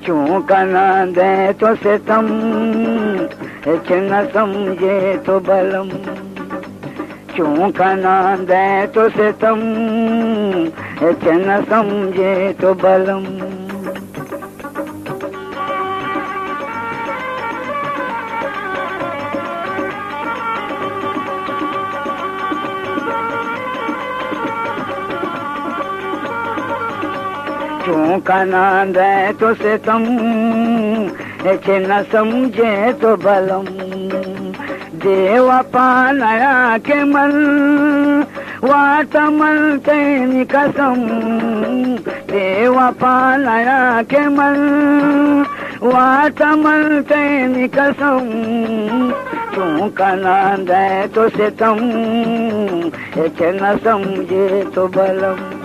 क्यों का ना दे तो सितम, हिच न समझे तो बलम। क्यों का ना दे तो सितम, हिच न समझे तो बलम। क्यों का ना दे तो सितम, हिच न समझे तो बलम। देवा पानया के मन, वाट मन तेनी कसम। देवा पानया के मन, वाट मन तेनी कसम। क्यों का ना दे तो सितम, हिच न समझे तो बलम।